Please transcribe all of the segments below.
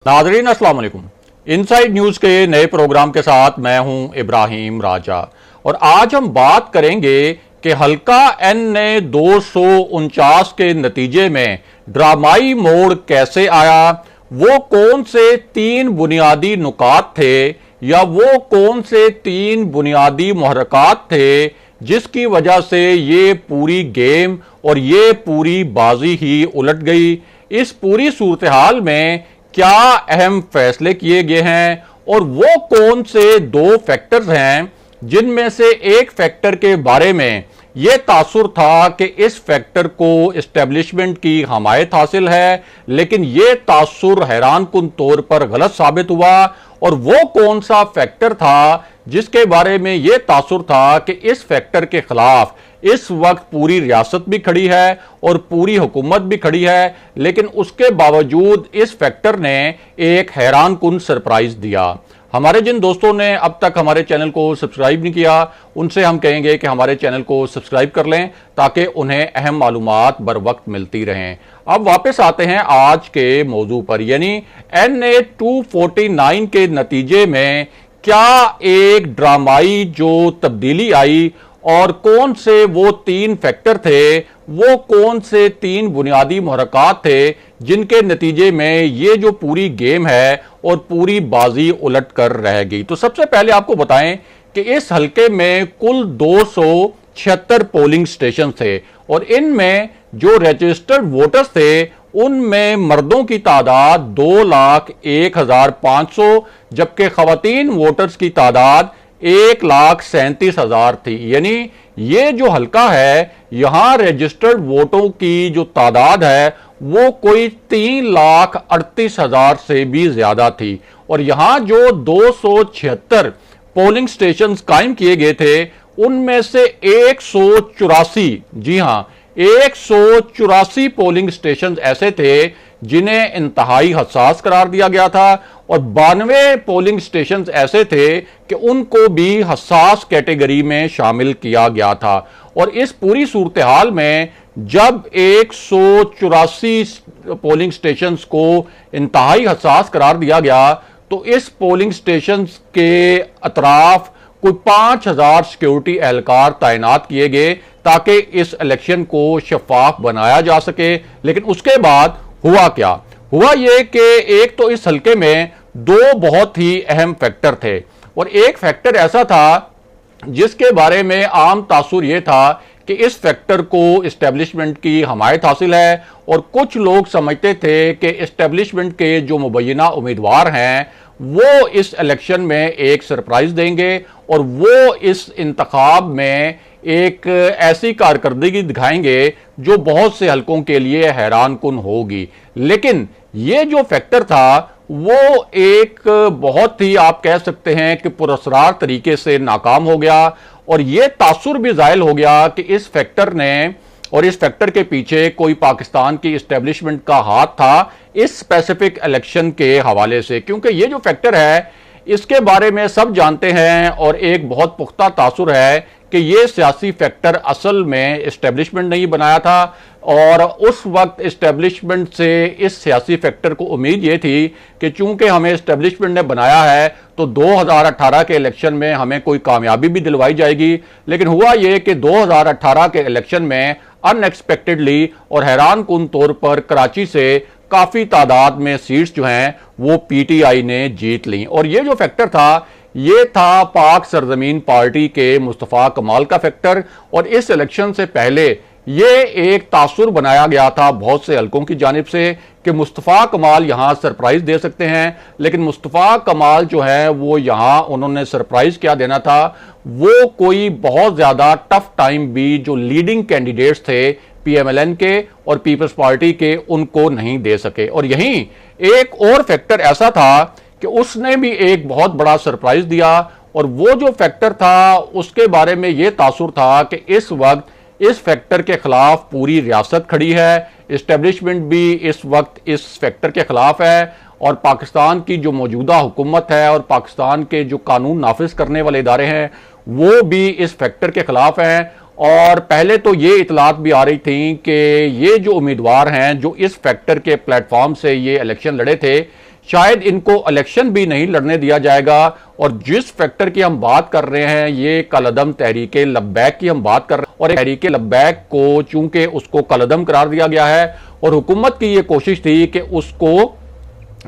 नाजरीन अस्सलाम वालेकुम। इनसाइड न्यूज के नए प्रोग्राम के साथ मैं हूं इब्राहिम राजा और आज हम बात करेंगे कि हल्का एन ने 249 के नतीजे में ड्रामाई मोड़ कैसे आया, वो कौन से 3 बुनियादी नुकात थे या वो कौन से 3 बुनियादी मुहर्रकात थे जिसकी वजह से ये पूरी गेम और ये पूरी बाजी ही उलट गई। इस पूरी सूरत हाल में क्या अहम फैसले किए गए हैं और वो कौन से 2 फैक्टर्स हैं जिनमें से एक फैक्टर के बारे में यह तासुर था कि इस फैक्टर को एस्टेब्लिशमेंट की हमायत हासिल है, लेकिन यह तासुर हैरानकुन तौर पर गलत साबित हुआ। और वो कौन सा फैक्टर था जिसके बारे में यह तासुर था कि इस फैक्टर के खिलाफ इस वक्त पूरी रियासत भी खड़ी है और पूरी हुकूमत भी खड़ी है, लेकिन उसके बावजूद इस फैक्टर ने एक हैरानकुन सरप्राइज दिया। हमारे जिन दोस्तों ने अब तक हमारे चैनल को सब्सक्राइब नहीं किया उनसे हम कहेंगे कि हमारे चैनल को सब्सक्राइब कर लें ताकि उन्हें अहम मालूमात बर वक्त मिलती रहें। अब वापस आते हैं आज के मौजू पर, यानी NA-249 के नतीजे में क्या एक ड्रामाई जो तब्दीली आई और कौन से वो 3 फैक्टर थे, वो कौन से 3 बुनियादी मुहर्रकात थे जिनके नतीजे में ये जो पूरी गेम है और पूरी बाजी उलट कर रह गई। तो सबसे पहले आपको बताएं कि इस हलके में कुल 276 पोलिंग स्टेशन थे और इनमें जो रजिस्टर्ड वोटर्स थे उनमें मर्दों की तादाद 2,01,500 जबकि खवातीन वोटर्स की तादाद 1,37,000 थी। यानी ये जो हलका है यहां रजिस्टर्ड वोटों की जो तादाद है वो कोई 3,38,000 से भी ज्यादा थी और यहां जो 276 पोलिंग स्टेशन कायम किए गए थे उनमें से 184, जी हां 184 पोलिंग स्टेशन ऐसे थे जिन्हें इंतहाई हसास करार दिया गया था और 92 पोलिंग स्टेशन ऐसे थे कि उनको भी हसास कैटेगरी में शामिल किया गया था। और इस पूरी सूरत हाल में जब 184 पोलिंग स्टेशन को इंतहाई हसास करार दिया गया तो इस पोलिंग स्टेशन के अतराफ कोई 5,000 सिक्योरिटी एहलकार तैनात किए गए ताकि इस इलेक्शन को शफाफ बनाया जा सके। लेकिन उसके बाद हुआ क्या? हुआ यह कि एक तो इस हलके में 2 बहुत ही अहम फैक्टर थे और एक फैक्टर ऐसा था जिसके बारे में आम तासुर यह था कि इस फैक्टर को एस्टेब्लिशमेंट की हमायत हासिल है और कुछ लोग समझते थे कि एस्टेब्लिशमेंट के जो मुबैना उम्मीदवार हैं वो इस इलेक्शन में एक सरप्राइज देंगे और वो इस इंतखाब में एक ऐसी कारकर्दगी दिखाएंगे जो बहुत से हलकों के लिए हैरानकुन होगी। लेकिन ये जो फैक्टर था वो एक बहुत ही आप कह सकते हैं कि पुरअसरार तरीके से नाकाम हो गया और ये तासुर भी जाहिर हो गया कि इस फैक्टर ने और इस फैक्टर के पीछे कोई पाकिस्तान की एस्टेब्लिशमेंट का हाथ था इस स्पेसिफिक इलेक्शन के हवाले से, क्योंकि ये जो फैक्टर है इसके बारे में सब जानते हैं और एक बहुत पुख्ता तासुर है कि ये सियासी फैक्टर असल में एस्टेब्लिशमेंट नहीं बनाया था और उस वक्त एस्टेब्लिशमेंट से इस सियासी फैक्टर को उम्मीद ये थी कि चूंकि हमें एस्टेब्लिशमेंट ने बनाया है तो 2018 के इलेक्शन में हमें कोई कामयाबी भी दिलवाई जाएगी। लेकिन हुआ ये कि 2018 के इलेक्शन में अनएक्सपेक्टेडली और हैरानकुन तौर पर कराची से काफी तादाद में सीट्स जो हैं वो पीटीआई ने जीत ली और ये जो फैक्टर था ये था पाक सरजमीन पार्टी के मुस्तफा कमाल का फैक्टर। और इस इलेक्शन से पहले ये एक तासुर बनाया गया था बहुत से हलकों की जानिब से कि मुस्तफा कमाल यहां सरप्राइज दे सकते हैं, लेकिन मुस्तफा कमाल जो है वो यहां उन्होंने सरप्राइज क्या देना था, वो कोई बहुत ज्यादा टफ टाइम भी जो लीडिंग कैंडिडेट्स थे PMLN के और पीपल्स पार्टी के उनको नहीं दे सके। और यहीं एक और फैक्टर ऐसा था कि उसने भी एक बहुत बड़ा सरप्राइज दिया और वो जो फैक्टर था उसके बारे में यह तासुर था कि इस वक्त इस फैक्टर के खिलाफ पूरी रियासत खड़ी है, एस्टेब्लिशमेंट भी इस वक्त इस फैक्टर के खिलाफ है और पाकिस्तान की जो मौजूदा हुकूमत है और पाकिस्तान के जो कानून नाफिज करने वाले इदारे हैं वो भी इस फैक्टर के खिलाफ हैं। और पहले तो ये इतलात भी आ रही थी कि ये जो उम्मीदवार हैं जो इस फैक्टर के प्लेटफॉर्म से ये इलेक्शन लड़े थे शायद इनको इलेक्शन भी नहीं लड़ने दिया जाएगा। और जिस फैक्टर की हम बात कर रहे हैं, ये कलअदम तहरीके लब्बैक की हम बात कर रहे हैं, और तहरीके लब्बैक को चूंकि उसको कलअदम करार दिया गया है और हुकूमत की ये कोशिश थी कि उसको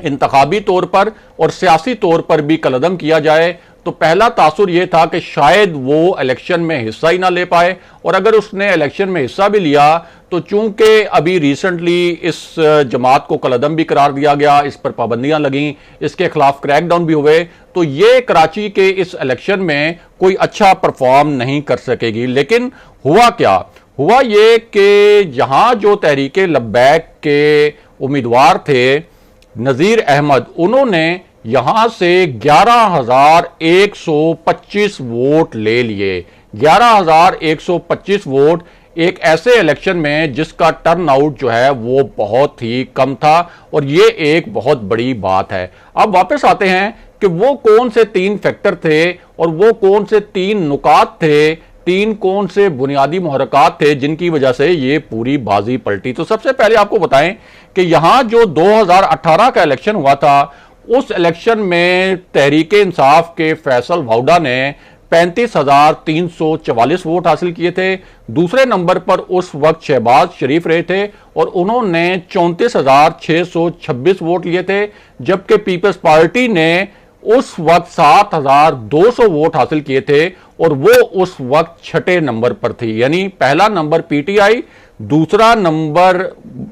इंतखाबी तौर पर और सियासी तौर पर भी कलअदम किया जाए, तो पहला तासुर यह था कि शायद वो इलेक्शन में हिस्सा ही ना ले पाए। और अगर उसने इलेक्शन में हिस्सा भी लिया तो चूंकि अभी रिसेंटली इस जमात को कलअदम भी करार दिया गया, इस पर पाबंदियां लगीं, इसके खिलाफ क्रैकडाउन भी हुए, तो ये कराची के इस इलेक्शन में कोई अच्छा परफॉर्म नहीं कर सकेगी। लेकिन हुआ क्या? हुआ ये कि जहां जो तहरीके लब्बैक के उम्मीदवार थे नजीर अहमद, उन्होंने यहां से 11,125 वोट ले लिए। 11,125 वोट एक ऐसे इलेक्शन में जिसका टर्नआउट जो है वो बहुत ही कम था, और ये एक बहुत बड़ी बात है। अब वापस आते हैं कि वो कौन से 3 फैक्टर थे और वो कौन से 3 नुकात थे, 3 कौन से बुनियादी मुहर्रिकात थे जिनकी वजह से ये पूरी बाजी पलटी। तो सबसे पहले आपको बताएं कि यहां जो 2018 का इलेक्शन हुआ था, उस इलेक्शन में तहरीके इंसाफ के फैसल वाउडा ने 35,344 वोट हासिल किए थे। दूसरे नंबर पर उस वक्त शहबाज शरीफ रहे थे और उन्होंने 34,626 वोट लिए थे, जबकि पीपल्स पार्टी ने उस वक्त 7,200 वोट हासिल किए थे और वो उस वक्त छठे नंबर पर थी। यानी पहला नंबर पीटीआई, दूसरा नंबर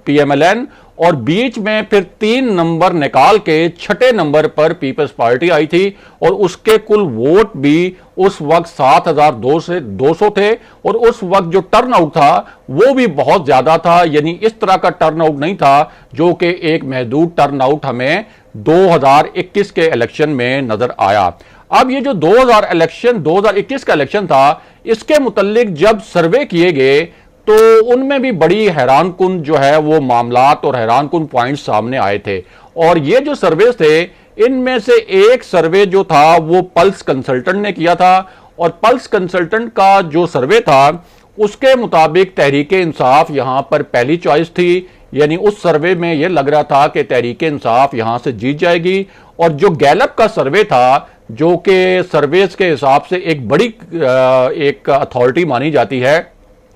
पीएमएलएन और बीच में फिर 3 नंबर निकाल के छठे नंबर पर पीपल्स पार्टी आई थी। और उसके कुल वोट भी उस वक्त 7,200 थे और उस वक्त जो टर्नआउट था वो भी बहुत ज्यादा था। यानी इस तरह का टर्नआउट नहीं था जो कि एक महदूद टर्नआउट हमें 2021 के इलेक्शन में नजर आया। अब ये जो 2021 का इलेक्शन था, इसके मुतल्लिक जब सर्वे किए गए तो उनमें भी बड़ी हैरानकुन जो है वो मामलात और हैरानकुन पॉइंट्स सामने आए थे। और ये जो सर्वे थे, इनमें से एक सर्वे जो था वो पल्स कंसल्टेंट ने किया था, और पल्स कंसल्टेंट का जो सर्वे था उसके मुताबिक तहरीके इंसाफ यहां पर पहली चॉइस थी। यानी उस सर्वे में यह लग रहा था कि तहरीके इंसाफ यहां से जीत जाएगी। और जो गैलप का सर्वे था, जो कि सर्वेस के हिसाब से एक बड़ी एक अथॉरिटी मानी जाती है,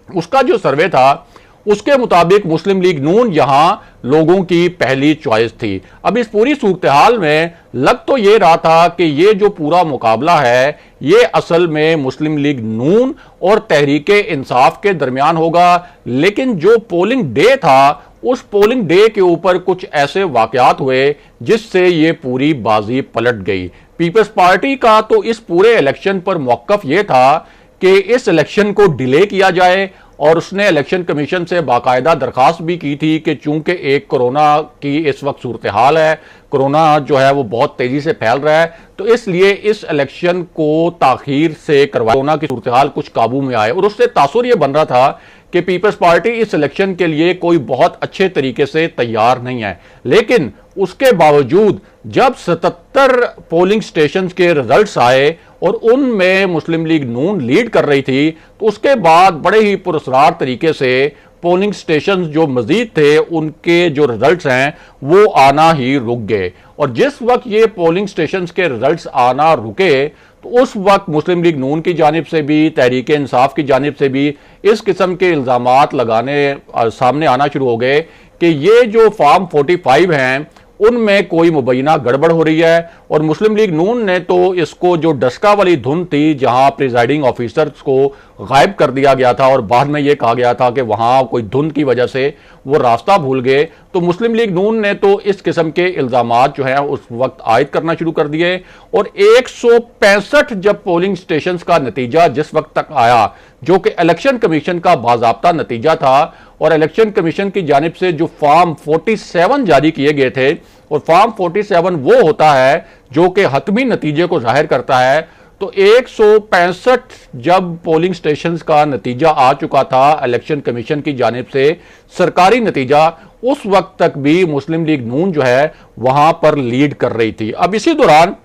उसका जो सर्वे था उसके मुताबिक मुस्लिम लीग नून यहां लोगों की पहली चॉइस थी। अब इस पूरी सूरत हाल में लग तो ये रहा था कि ये जो पूरा मुकाबला है ये असल में मुस्लिम लीग नून और तहरीके इंसाफ के दरमियान होगा। लेकिन जो पोलिंग डे था, उस पोलिंग डे के ऊपर कुछ ऐसे वाकयात हुए जिससे ये पूरी बाजी पलट गई। पीपल्स पार्टी का तो इस पूरे इलेक्शन पर मौकफ यह था कि इस इलेक्शन को डिले किया जाए, और उसने इलेक्शन कमीशन से बाकायदा दरखास्त भी की थी कि चूंकि एक कोरोना की इस वक्त सूरत हाल है, कोरोना जो है वो बहुत तेजी से फैल रहा है, तो इसलिए इस इलेक्शन को ताखीर से करवाया, कोरोना की सूरत हाल कुछ काबू में आए। और उससे तासुर यह बन रहा था कि पीपल्स पार्टी इस इलेक्शन के लिए कोई बहुत अच्छे तरीके से तैयार नहीं है। लेकिन उसके बावजूद जब 77 पोलिंग स्टेशन के रिजल्ट्स आए और उनमें मुस्लिम लीग नून लीड कर रही थी, तो उसके बाद बड़े ही पुरस्कार तरीके से पोलिंग स्टेशन जो मजीद थे उनके जो रिजल्ट्स हैं वो आना ही रुक गए। और जिस वक्त ये पोलिंग स्टेशन के रिजल्ट्स आना रुके, तो उस वक्त मुस्लिम लीग नून की जानिब से भी, तहरीके इंसाफ की जानिब से भी इस किस्म के इल्जामात लगाने सामने आना शुरू हो गए कि ये जो फॉर्म 45 हैं उनमें कोई मुबैना गड़बड़ हो रही है। और मुस्लिम लीग नून ने तो इसको जो डस्का वाली धुन थी जहां प्रिजाइडिंग ऑफिसर्स को गायब कर दिया गया था और बाद में यह कहा गया था कि वहां कोई धुन की वजह से वो रास्ता भूल गए, तो मुस्लिम लीग नून ने तो इस किस्म के इल्जामात जो हैं उस वक्त आयद करना शुरू कर दिए। और 165 जब पोलिंग स्टेशन का नतीजा जिस वक्त तक आया, जो कि इलेक्शन कमीशन का बाज़ाब्ता नतीजा था, और इलेक्शन कमीशन की जानिब से जो फॉर्म 47 जारी किए गए थे, और फॉर्म 47 वो होता है जो कि हतमी नतीजे को जाहिर करता है, तो 165 जब पोलिंग स्टेशंस का नतीजा आ चुका था इलेक्शन कमीशन की जानिब से सरकारी नतीजा, उस वक्त तक भी मुस्लिम लीग नून जो है वहां पर लीड कर रही थी। अब इसी दौरान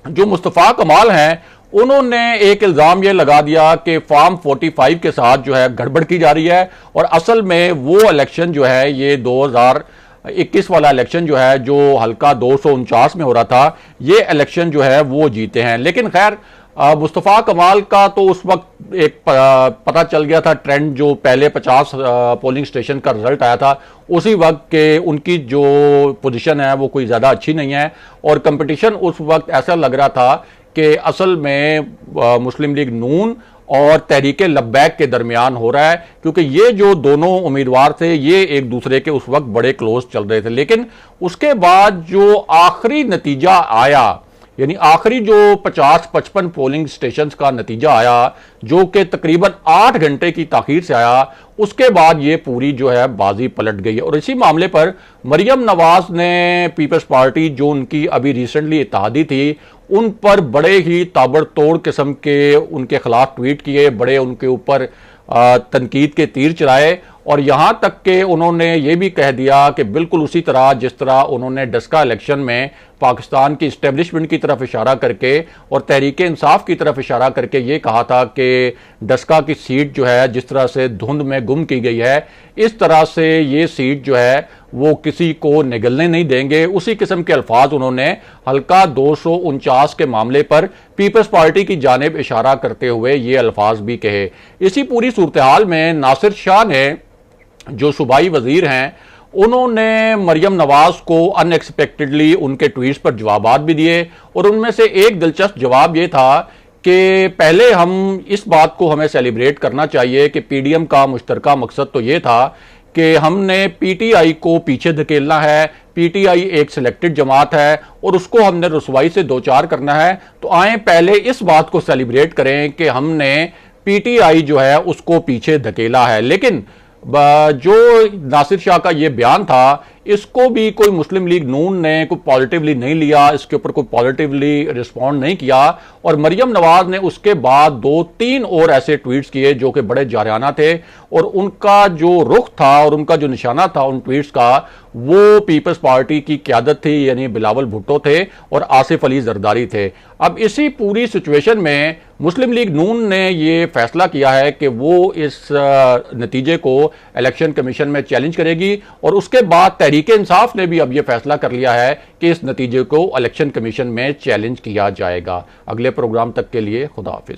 जो मुस्तफा कमाल हैं उन्होंने एक इल्जाम यह लगा दिया कि फॉर्म 45 के साथ जो है गड़बड़ की जा रही है, और असल में वो इलेक्शन जो है ये 21 वाला इलेक्शन जो है, जो हल्का 249 में हो रहा था, ये इलेक्शन जो है वो जीते हैं। लेकिन खैर मुस्तफ़ा कमाल का तो उस वक्त एक पता चल गया था ट्रेंड, जो पहले 50 पोलिंग स्टेशन का रिजल्ट आया था उसी वक्त के उनकी जो पोजीशन है वो कोई ज़्यादा अच्छी नहीं है, और कंपटीशन उस वक्त ऐसा लग रहा था कि असल में मुस्लिम लीग नून और तहरीक लब्बैक के दरमियान हो रहा है, क्योंकि ये जो दोनों उम्मीदवार थे ये एक दूसरे के उस वक्त बड़े क्लोज चल रहे थे। लेकिन उसके बाद जो आखिरी नतीजा आया, यानी आखिरी जो 50-55 पोलिंग स्टेशंस का नतीजा आया, जो कि तकरीबन 8 घंटे की ताखीर से आया, उसके बाद ये पूरी जो है बाजी पलट गई है। और इसी मामले पर मरियम नवाज ने पीपल्स पार्टी, जो उनकी अभी रिसेंटली इत्तेहादी थी, उन पर बड़े ही ताबड़तोड़ किस्म के उनके खिलाफ ट्वीट किए, बड़े उनके ऊपर तनकीद के तीर चलाए, और यहां तक कि उन्होंने ये भी कह दिया कि बिल्कुल उसी तरह जिस तरह उन्होंने डस्का इलेक्शन में पाकिस्तान की इस्टेब्लिशमेंट की तरफ इशारा करके और तहरीक इंसाफ की तरफ इशारा करके ये कहा था कि डस्का की सीट जो है जिस तरह से धुंध में गुम की गई है, इस तरह से ये सीट जो है वो किसी को निगलने नहीं देंगे, उसी किस्म के अल्फाज उन्होंने हल्का 249 के मामले पर पीपल्स पार्टी की जानिब इशारा करते हुए ये अल्फाज भी कहे। इसी पूरी सूरत हाल में नासिर शाह ने, जो सूबाई वजीर हैं, उन्होंने मरियम नवाज को अनएक्सपेक्टेडली उनके ट्वीट्स पर जवाबात भी दिए, और उनमें से एक दिलचस्प जवाब यह था कि पहले हम इस बात को हमें सेलिब्रेट करना चाहिए कि पीडीएम का मुश्तरका मकसद तो यह था कि हमने पीटीआई को पीछे धकेलना है, पीटीआई एक सिलेक्टेड जमात है और उसको हमने रुसवाई से दो चार करना है, तो आए पहले इस बात को सेलिब्रेट करें कि हमने पीटीआई जो है उसको पीछे धकेला है। लेकिन जो नासिर शाह का ये बयान था, इसको भी कोई मुस्लिम लीग नून ने कोई पॉजिटिवली नहीं लिया, इसके ऊपर कोई पॉजिटिवली रिस्पॉन्ड नहीं किया, और मरियम नवाज ने उसके बाद 2-3 और ऐसे ट्वीट्स किए जो कि बड़े जारहाना थे, और उनका जो रुख था और उनका जो निशाना था उन ट्वीट्स का, वो पीपल्स पार्टी की क्यादत थी, यानी बिलावल भुट्टो थे और आसिफ अली जरदारी थे। अब इसी पूरी सिचुएशन में मुस्लिम लीग नून ने ये फैसला किया है कि वो इस नतीजे को इलेक्शन कमीशन में चैलेंज करेगी, और उसके बाद तहरीक इंसाफ ने भी अब यह फैसला कर लिया है कि इस नतीजे को इलेक्शन कमीशन में चैलेंज किया जाएगा। अगले प्रोग्राम तक के लिए खुदा हाफिज।